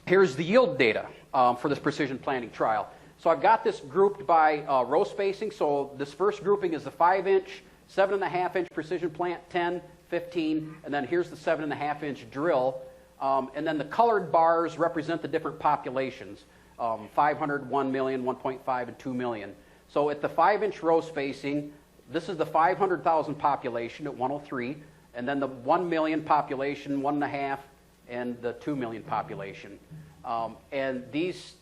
here's the yield data for this precision planting trial. So I've got this grouped by row spacing. So this first grouping is the 5-inch, 7.5-inch precision plant, 10, 15, and then here's the 7.5-inch drill. And then the colored bars represent the different populations, 500, 1 million, 1.5, and 2 million. So at the 5-inch row spacing, this is the 500,000 population at 103, and then the 1 million population, 1.5, and the 2 million population. And these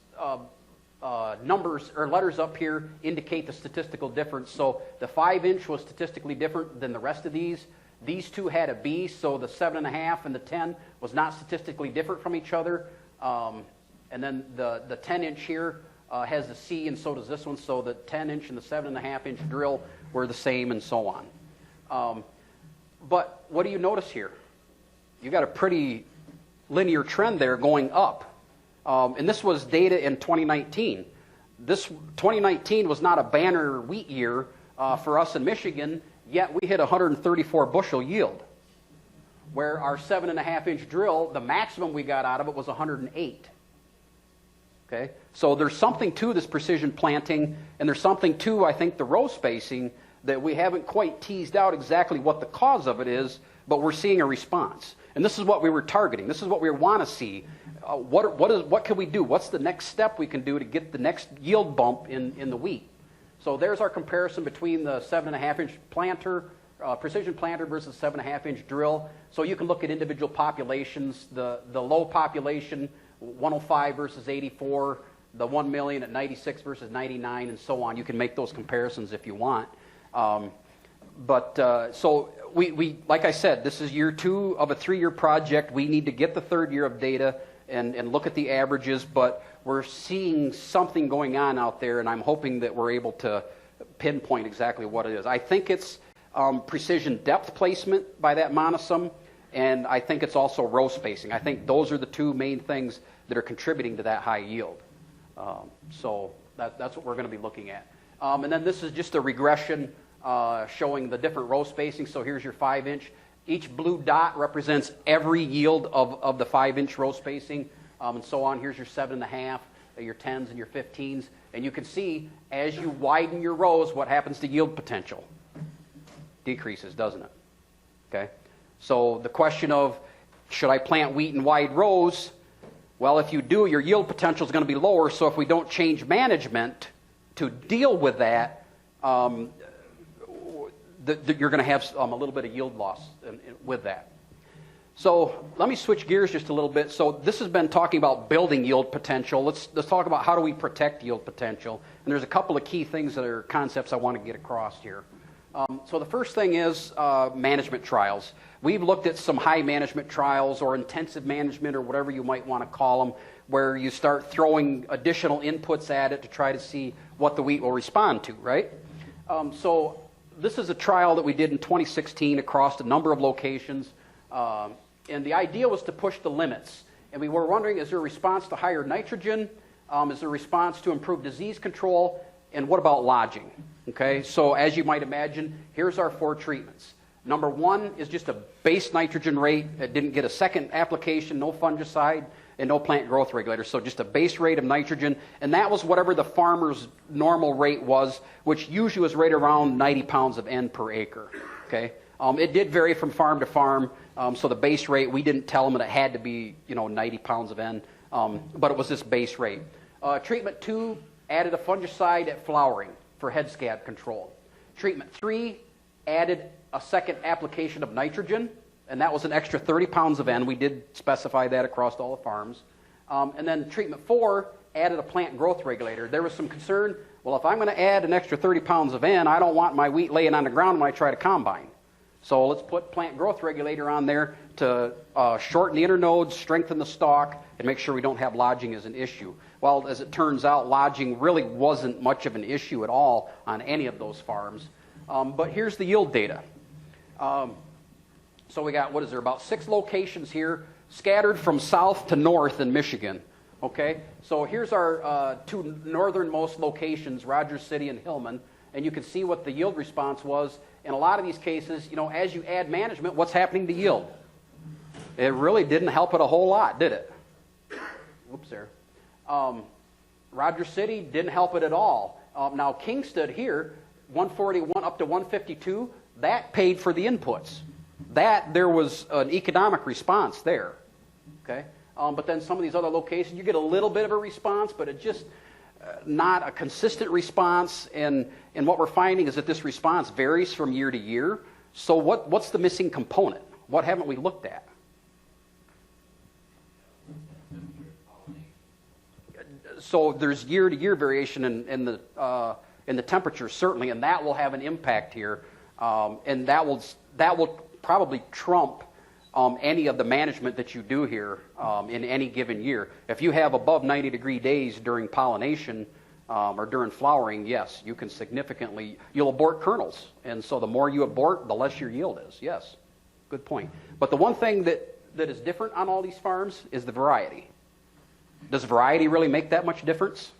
numbers or letters up here indicate the statistical difference. So the 5-inch was statistically different than the rest of these. These two had a B, so the 7.5 and the 10 was not statistically different from each other. And then the 10-inch here has a C, and so does this one. So the 10-inch and the 7.5-inch drill were the same, and so on. But what do you notice here? You've got a pretty linear trend there going up. And this was data in 2019. This 2019 was not a banner wheat year for us in Michigan, yet we hit 134 bushel yield, where our 7.5-inch drill, the maximum we got out of it was 108. Okay, so there's something to this precision planting, and there's something to, I think, the row spacing that we haven't quite teased out exactly what the cause of it is, but we're seeing a response. And this is what we were targeting. This is what we want to see. What can we do? What's the next step we can do to get the next yield bump in the wheat? So there's our comparison between the 7.5-inch planter, precision planter versus 7.5-inch drill. So you can look at individual populations, the low population, 105 versus 84, the 1 million at 96 versus 99, and so on. You can make those comparisons if you want. So we, like I said, this is year 2 of a 3-year project. We need to get the 3rd year of data and look at the averages, but we're seeing something going on out there, and I'm hoping that we're able to pinpoint exactly what it is. I think it's precision depth placement by that monosome, and I think it's also row spacing. I think those are the 2 main things that are contributing to that high yield. So that's what we're going to be looking at. And then this is just a regression showing the different row spacing. So here's your 5-inch. Each blue dot represents every yield of the 5-inch row spacing, and so on. Here's your 7.5, your 10s and your 15s. And you can see as you widen your rows, what happens to yield potential? Decreases, doesn't it? Okay. So the question of, should I plant wheat in wide rows? Well, if you do, your yield potential is going to be lower. So if we don't change management to deal with that, you're going to have a little bit of yield loss with that. So let me switch gears just a little bit. So this has been talking about building yield potential. Let's talk about how do we protect yield potential. And there's a couple of key things that are concepts I want to get across here. So the first thing is management trials. We've looked at some high management trials or intensive management or whatever you might want to call them, where you start throwing additional inputs at it to try to see what the wheat will respond to, right? So this is a trial that we did in 2016 across a number of locations. And the idea was to push the limits. And we were wondering, is there a response to higher nitrogen? Is there a response to improved disease control? And what about lodging? Okay, so as you might imagine, here's our 4 treatments. Number 1 is just a base nitrogen rate. It didn't get a second application, no fungicide, and no plant growth regulator. So just a base rate of nitrogen. And that was whatever the farmer's normal rate was, which usually was right around 90 pounds of N per acre. Okay, it did vary from farm to farm. So the base rate, we didn't tell them that it had to be, 90 pounds of N, but it was this base rate. Treatment 2 added a fungicide at flowering for head scab control. Treatment 3 added a second application of nitrogen, and that was an extra 30 pounds of N. We did specify that across all the farms. And then treatment 4 added a plant growth regulator. There was some concern, well, if I'm going to add an extra 30 pounds of N, I don't want my wheat laying on the ground when I try to combine. So let's put plant growth regulator on there to shorten the internodes, strengthen the stalk, and make sure we don't have lodging as an issue. Well, as it turns out, lodging really wasn't much of an issue at all on any of those farms. But here's the yield data. So we got, about 6 locations here, scattered from south to north in Michigan. Okay, so here's our 2 northernmost locations, Rogers City and Hillman, and you can see what the yield response was. In a lot of these cases, as you add management, what's happening to yield? It really didn't help it a whole lot, did it? Oops, there. Rogers City didn't help it at all. Now, Kingston here, 141 up to 152, that paid for the inputs. There was an economic response there. Okay, but then some of these other locations, you get a little bit of a response, but it just not a consistent response. And what we're finding is that this response varies from year to year. So what's the missing component? What haven't we looked at? So there's year-to-year variation in the temperature, certainly, and that will have an impact here, and that will probably trump any of the management that you do here in any given year. If you have above 90-degree days during pollination or during flowering, yes, you can you'll abort kernels, and so the more you abort, the less your yield is. Yes, good point. But the one thing that is different on all these farms is the variety. Does variety really make that much difference?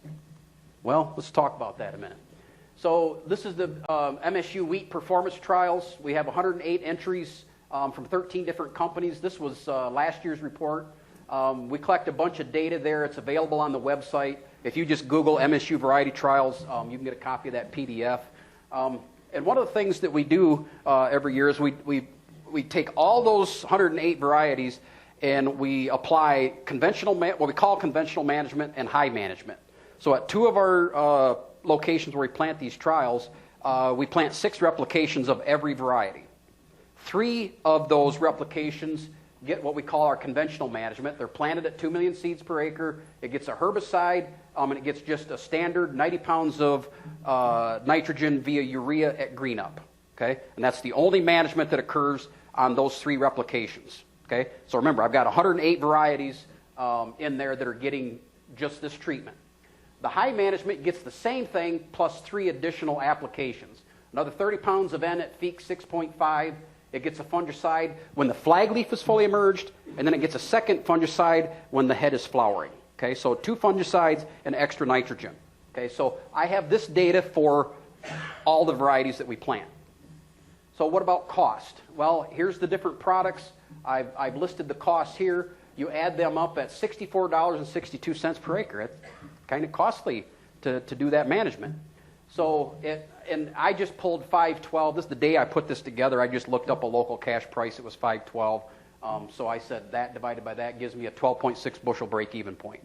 Well, let's talk about that a minute. So this is the MSU wheat performance trials. We have 108 entries from 13 different companies. This was last year's report. We collect a bunch of data there. It's available on the website. If you just Google MSU variety trials, you can get a copy of that PDF. And one of the things that we do every year is we take all those 108 varieties and we apply what we call conventional management and high management. So at 2 of our locations where we plant these trials, we plant 6 replications of every variety. 3 of those replications get what we call our conventional management. They're planted at 2 million seeds per acre. It gets a herbicide, and it gets just a standard 90 pounds of nitrogen via urea at green up. Okay? And that's the only management that occurs on those 3 replications. Okay? So remember, I've got 108 varieties in there that are getting just this treatment. The high management gets the same thing plus 3 additional applications. Another 30 pounds of N at Feek 6.5. It gets a fungicide when the flag leaf is fully emerged, and then it gets a second fungicide when the head is flowering. Okay, so 2 fungicides and extra nitrogen. Okay, so I have this data for all the varieties that we plant. So what about cost? Well, here's the different products. I've listed the costs here. You add them up at $64.62 per acre. It's kind of costly to do that management. So, and I just pulled 512. This is the day I put this together. I just looked up a local cash price. It was 512. So I said that divided by that gives me a 12.6 bushel break-even point.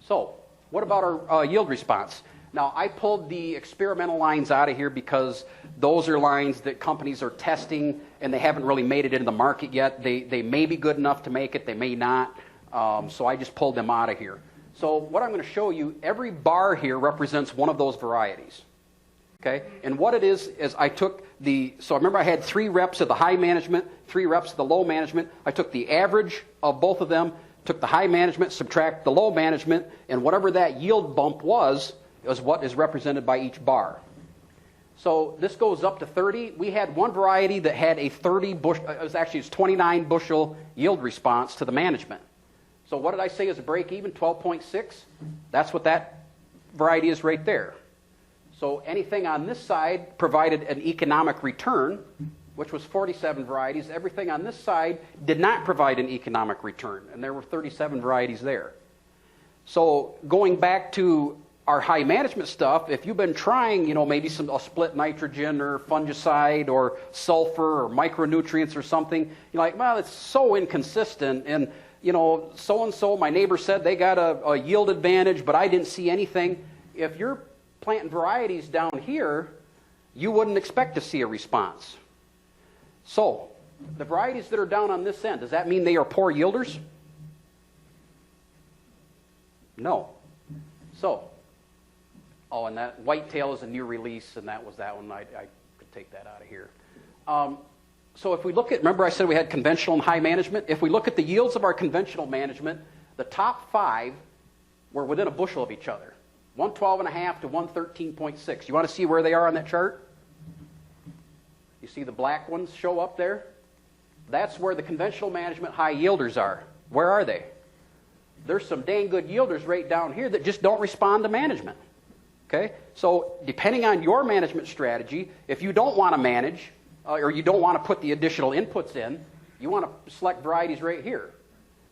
So what about our yield response? Now, I pulled the experimental lines out of here because those are lines that companies are testing and they haven't really made it into the market yet. They may be good enough to make it, they may not. So I just pulled them out of here. So what I'm going to show you, every bar here represents one of those varieties. Okay? And what it is I took so remember I had 3 reps of the high management, 3 reps of the low management. I took the average of both of them, took the high management, subtract the low management, and whatever that yield bump was what is represented by each bar. So this goes up to 30. We had one variety that had a 29 bushel yield response to the management. So what did I say is a break even? 12.6? That's what that variety is right there. So anything on this side provided an economic return, which was 47 varieties. Everything on this side did not provide an economic return, and there were 37 varieties there. So going back to our high management stuff, if you've been trying, maybe a split nitrogen or fungicide or sulfur or micronutrients or something, you're like, well, it's so inconsistent, and so-and-so, my neighbor said they got a yield advantage, but I didn't see anything. If you're planting varieties down here, you wouldn't expect to see a response. So, the varieties that are down on this end, does that mean they are poor yielders? No. So, and that whitetail is a new release, and that was that one. I could take that out of here. So if we look at, remember I said we had conventional and high management? If we look at the yields of our conventional management, the top 5 were within a bushel of each other. 112.5 to 113.6. You want to see where they are on that chart? You see the black ones show up there? That's where the conventional management high yielders are. Where are they? There's some dang good yielders right down here that just don't respond to management. Okay? So depending on your management strategy, if you don't want to manage, or you don't want to put the additional inputs in, you want to select varieties right here.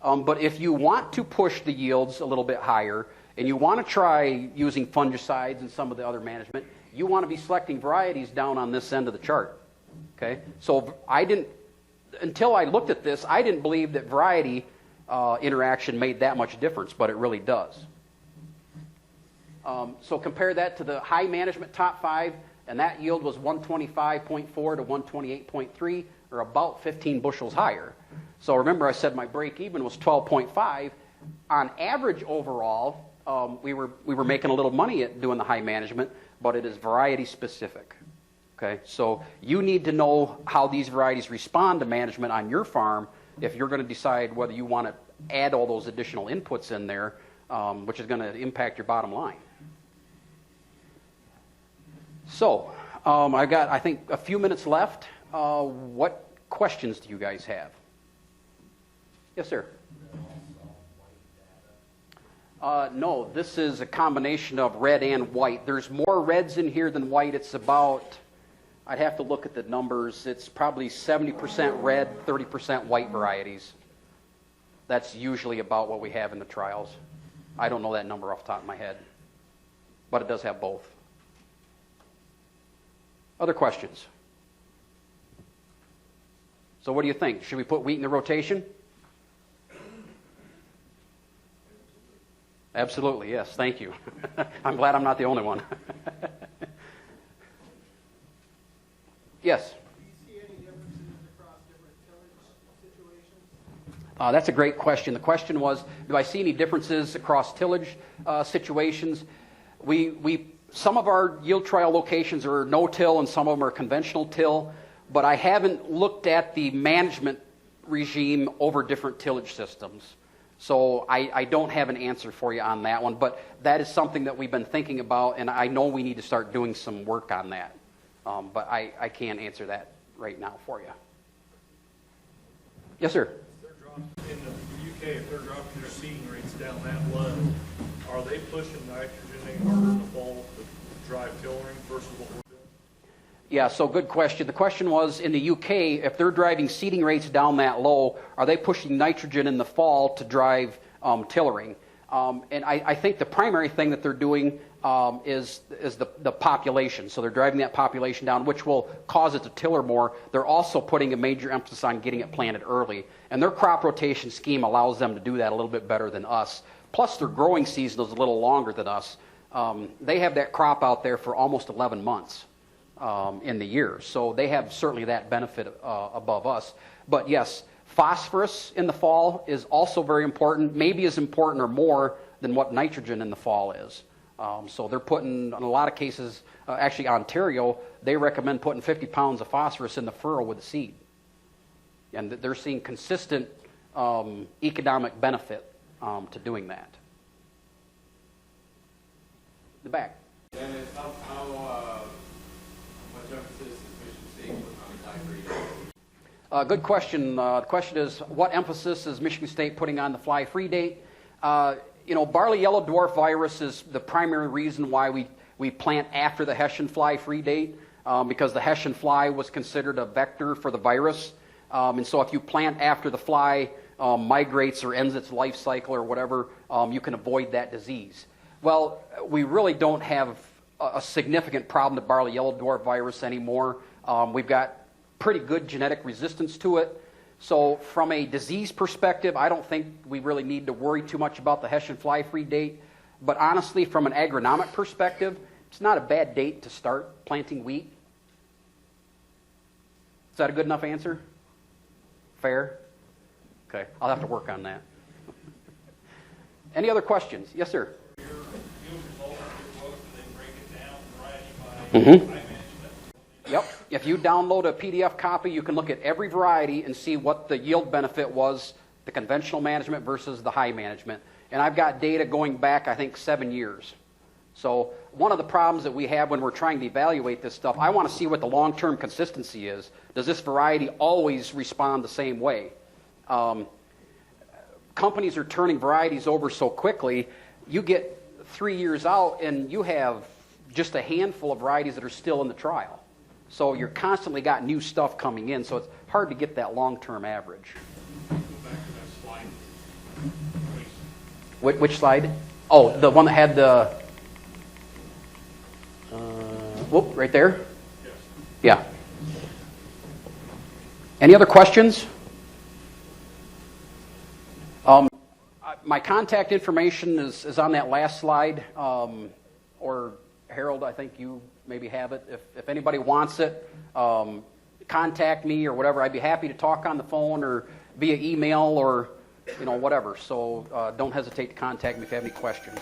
But if you want to push the yields a little bit higher, and you want to try using fungicides and some of the other management, you want to be selecting varieties down on this end of the chart. Okay? So until I looked at this, I didn't believe that variety interaction made that much difference, but it really does. So compare that to the high management top 5, and that yield was 125.4 to 128.3, or about 15 bushels higher. So remember I said my break even was 12.5. On average overall, we were making a little money at doing the high management, but it is variety specific. Okay, so you need to know how these varieties respond to management on your farm if you're going to decide whether you want to add all those additional inputs in there, which is going to impact your bottom line. So I've got, I think, a few minutes left. What questions do you guys have? Yes, sir. No, this is a combination of red and white. There's more reds in here than white. It's about, I'd have to look at the numbers. It's probably 70% red, 30% white varieties. That's usually about what we have in the trials. I don't know that number off the top of my head, but it does have both. Other questions? So what do you think? Should we put wheat in the rotation? Absolutely, yes. Thank you. I'm glad I'm not the only one. Yes? Do you see any differences across different tillage situations? That's a great question. The question was, do I see any differences across tillage situations? Some of our yield trial locations are no-till and some of them are conventional till, but I haven't looked at the management regime over different tillage systems. So I don't have an answer for you on that one, but that is something that we've been thinking about, and I know we need to start doing some work on that. But I can't answer that right now for you. Yes, sir? There drops in the UK, if they're dropping their seeding rates down that low, are they pushing nitrogen any harder in the fall to drive tillering versus what we're doing? Yeah, so good question. The question was, in the UK, if they're driving seeding rates down that low, are they pushing nitrogen in the fall to drive tillering? And I think the primary thing that they're doing is the population. So they're driving that population down, which will cause it to tiller more. They're also putting a major emphasis on getting it planted early. And their crop rotation scheme allows them to do that a little bit better than us. Plus, their growing season is a little longer than us. They have that crop out there for almost 11 months in the year. So they have certainly that benefit above us. But yes, phosphorus in the fall is also very important, maybe as important or more than what nitrogen in the fall is. So they're putting, in a lot of cases, actually Ontario, they recommend putting 50 pounds of phosphorus in the furrow with the seed. And they're seeing consistent economic benefit to doing that. The back. Dennis, how much emphasis is Michigan State putting on the fly-free date? Good question. The question is, what emphasis is Michigan State putting on the fly-free date? Barley yellow dwarf virus is the primary reason why we plant after the Hessian fly-free date, because the Hessian fly was considered a vector for the virus. And so if you plant after the fly migrates or ends its life cycle or whatever, you can avoid that disease. Well, we really don't have a significant problem with barley yellow dwarf virus anymore. We've got pretty good genetic resistance to it. So from a disease perspective, I don't think we really need to worry too much about the Hessian fly-free date. But honestly, from an agronomic perspective, it's not a bad date to start planting wheat. Is that a good enough answer? Fair? Okay, I'll have to work on that. Any other questions? Yes, sir. Your yield results are good books, and they break it down variety by high management. Yep. If you download a PDF copy, you can look at every variety and see what the yield benefit was, the conventional management versus the high management. And I've got data going back, I think, 7 years. So one of the problems that we have when we're trying to evaluate this stuff, I want to see what the long-term consistency is. Does this variety always respond the same way? Companies are turning varieties over so quickly, you get 3 years out and you have just a handful of varieties that are still in the trial. So you're constantly got new stuff coming in, so it's hard to get that long-term average. Go back to that slide, please. Which slide? Oh, the one that had the... whoop, right there? Yes. Yeah. Any other questions? My contact information is on that last slide, or Harold, I think you maybe have it. If anybody wants it, contact me or whatever. I'd be happy to talk on the phone or via email or whatever. So don't hesitate to contact me if you have any questions.